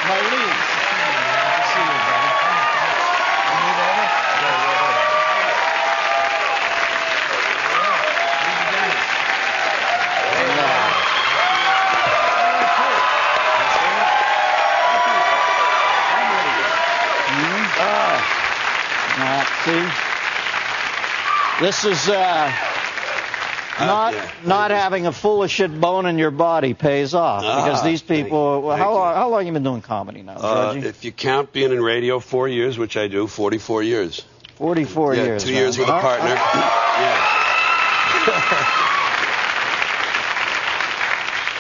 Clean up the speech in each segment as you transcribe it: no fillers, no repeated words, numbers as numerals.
Marlene. Good to see you, brother. You move over? See, this is not having a full of shit bone in your body pays off because these people. How long have you been doing comedy now, Georgie? If you count being in radio 4 years, which I do, 44 years. 44 years. 2 years with a partner. Yeah.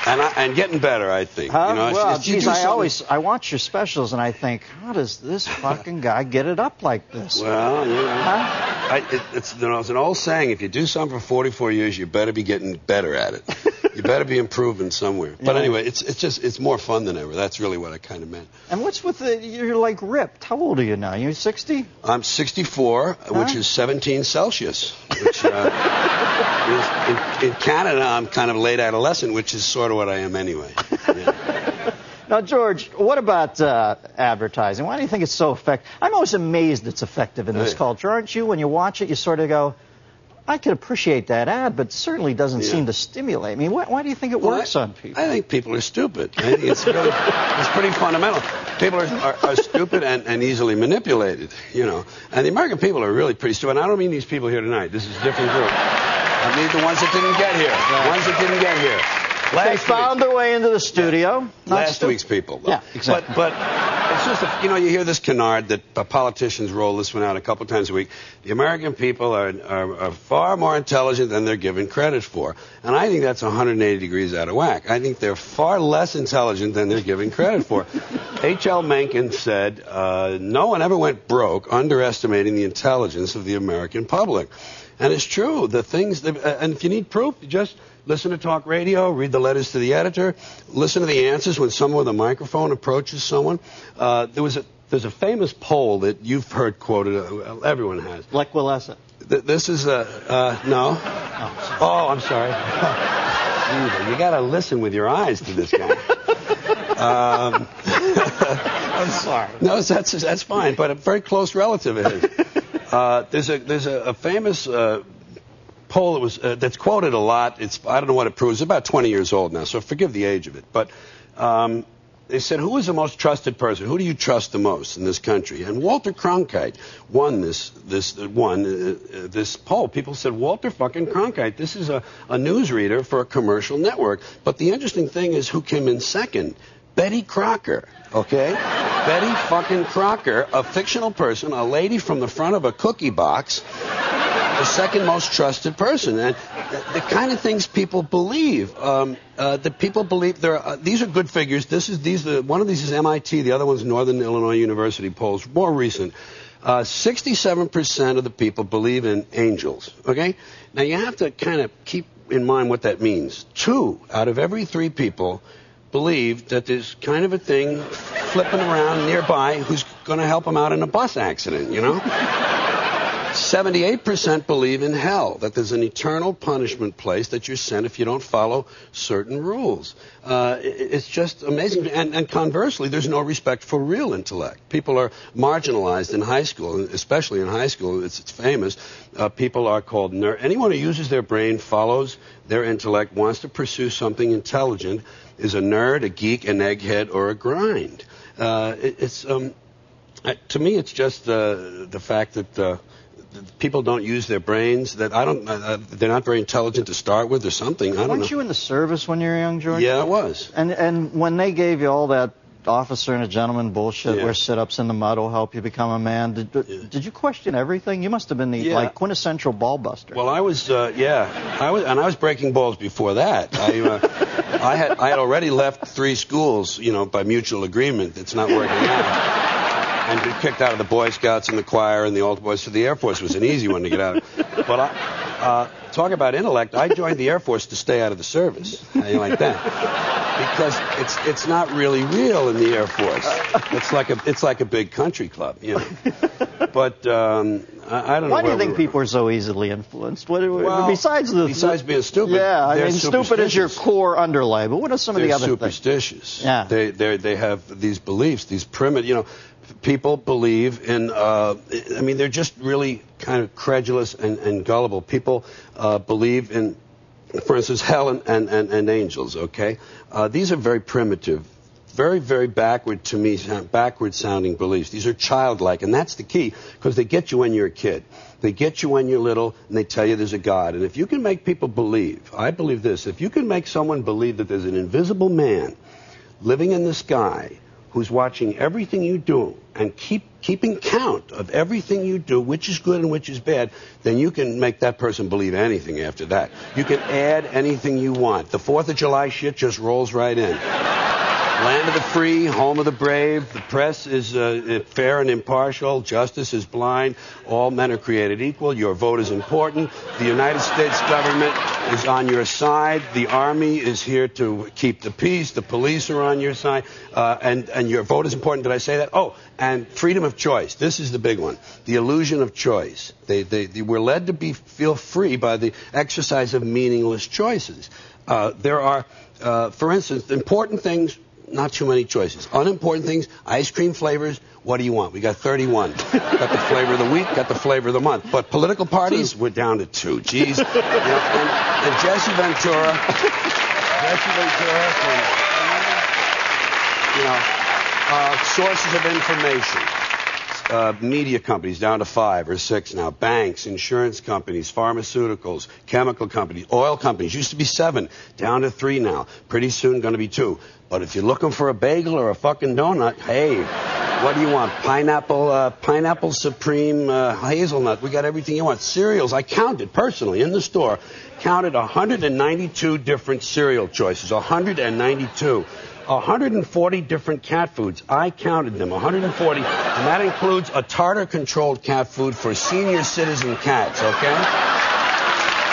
And getting better, I think. Huh? You know, well, geez, I watch your specials and I think, how does this fucking guy get it up like this? Well, you know, it's an old saying: if you do something for 44 years, you better be getting better at it. You better be improving somewhere. But anyway, it's more fun than ever. That's really what I kind of meant. And what's with you're like ripped? How old are you now? You're 60? I'm 64, which is 17 Celsius. Which in Canada, I'm kind of late adolescent, which is sort of what I am anyway. Yeah. Now, George, what about advertising? Why do you think it's so effective? I'm always amazed it's effective in this culture, aren't you? When you watch it, you sort of go, I could appreciate that ad, but certainly doesn't seem to stimulate me. Why do you think it works on people? I think people are stupid. I think it's pretty fundamental. People are stupid and easily manipulated, you know. And the American people are really pretty stupid. And I don't mean these people here tonight. This is a different group. I mean the ones that didn't get here. The ones that didn't get here. They found their way into the studio. Last week's people. Though. Yeah, exactly. But it's just, you hear this canard that politicians roll this one out a couple times a week. The American people are far more intelligent than they're given credit for. And I think that's 180 degrees out of whack. I think they're far less intelligent than they're given credit for. H.L. Mencken said, no one ever went broke underestimating the intelligence of the American public. And it's true. The things and if you need proof, you just listen to talk radio, read the letters to the editor, listen to the answers when someone with a microphone approaches someone. There's a famous poll that you've heard quoted, everyone has. Lech Walesa. This is no. Oh, I'm sorry. You got to listen with your eyes to this guy. I'm sorry. No, that's fine, but a very close relative of his. There's a famous poll that's quoted a lot. I don't know what it proves. It's about 20 years old now, so forgive the age of it. But they said, who is the most trusted person? Who do you trust the most in this country? And Walter Cronkite won this poll. People said, Walter fucking Cronkite. This is a newsreader for a commercial network. But the interesting thing is who came in second. Betty Crocker, okay? Betty fucking Crocker, a fictional person, a lady from the front of a cookie box, the second most trusted person. And the kind of things people believe, that people believe these are good figures. One of these is MIT, the other one's Northern Illinois University polls, more recent. 67% of the people believe in angels, okay? Now you have to kind of keep in mind what that means. 2 out of every 3 people believe that there's kind of a thing flipping around nearby who's going to help them out in a bus accident, 78% believe in hell, that there's an eternal punishment place that you're sent if you don't follow certain rules. It's just amazing. And conversely, there's no respect for real intellect. People are marginalized in high school, especially in high school. It's famous. People are called nerds. Anyone who uses their brain, follows their intellect, wants to pursue something intelligent, is a nerd, a geek, an egghead, or a grind. To me, it's just the fact that people don't use their brains. That they're not very intelligent to start with, or something. I don't know. Weren't you in the service when you were young, George? Yeah, I was. And when they gave you all that officer and a gentleman bullshit, where sit-ups in the mud will help you become a man, did you question everything? You must have been the quintessential ball buster. Well, I was breaking balls before that. I had already left 3 schools, by mutual agreement. It's not working out. And been kicked out of the Boy Scouts and the choir and the altar boys, so the Air Force was an easy one to get out of. But talk about intellect. I joined the Air Force to stay out of the service. How you like that? Because it's not really real in the Air Force. It's like a big country club, you know. But I don't know. Why do you think people are so easily influenced? Besides being stupid, yeah, I mean, stupid is your core underlay. But what are some of the other things? They're superstitious. Yeah, they have these beliefs, these primitive. You know, people believe in. I mean, they're just really kind of credulous and gullible. People believe in, for instance, hell and angels. Okay, these are very primitive. Very, very backward sounding beliefs. These are childlike, and that's the key, because they get you when you're a kid. They get you when you're little, and they tell you there's a God. And if you can make people believe, I believe this, if you can make someone believe that there's an invisible man living in the sky who's watching everything you do and keeping count of everything you do, which is good and which is bad, then you can make that person believe anything after that. You can add anything you want. The 4th of July shit just rolls right in. Land of the free, home of the brave. The press is fair and impartial. Justice is blind. All men are created equal. Your vote is important. The United States government is on your side. The army is here to keep the peace. The police are on your side. And your vote is important. Did I say that? Oh, and freedom of choice. This is the big one. The illusion of choice. They were led to feel free by the exercise of meaningless choices. There are, for instance, important things. Not too many choices. Unimportant things, ice cream flavors, what do you want? We got 31. Got the flavor of the week, got the flavor of the month. But political parties, we're down to 2. Jeez. You know, and Jesse Ventura sources of information. Media companies down to 5 or 6 now. Banks, insurance companies, pharmaceuticals, chemical companies, oil companies. Used to be 7, down to 3 now. Pretty soon going to be 2. But if you're looking for a bagel or a fucking donut, hey, what do you want? Pineapple supreme, hazelnut. We got everything you want. Cereals. I counted personally in the store. Counted 192 different cereal choices. 192. 140 different cat foods. I counted them, 140, and that includes a tartar-controlled cat food for senior citizen cats, okay?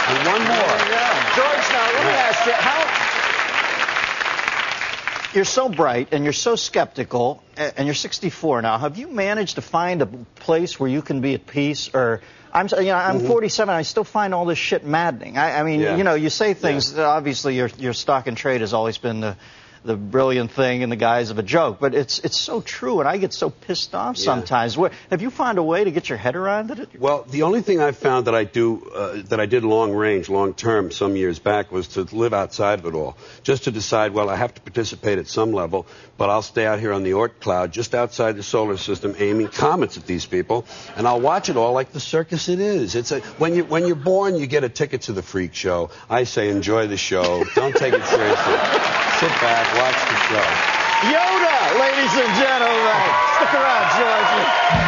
And one more. George, now let me ask you, you're so bright and you're so skeptical, and you're 64 now. Have you managed to find a place where you can be at peace? Or I'm 47. I still find all this shit maddening. I mean, you know, you say things. Obviously, your stock and trade has always been the brilliant thing in the guise of a joke, but it's so true, and I get so pissed off sometimes. Have you found a way to get your head around it? Well, the only thing I've found that I did long term some years back was to live outside of it all, just to decide, well, I have to participate at some level, but I'll stay out here on the Oort cloud, just outside the solar system, aiming comets at these people, and I'll watch it all like the circus it is. When you're born, you get a ticket to the freak show. I say enjoy the show. Don't take it seriously. Sit back. Watch the show. Yoda, ladies and gentlemen. Stick around, George.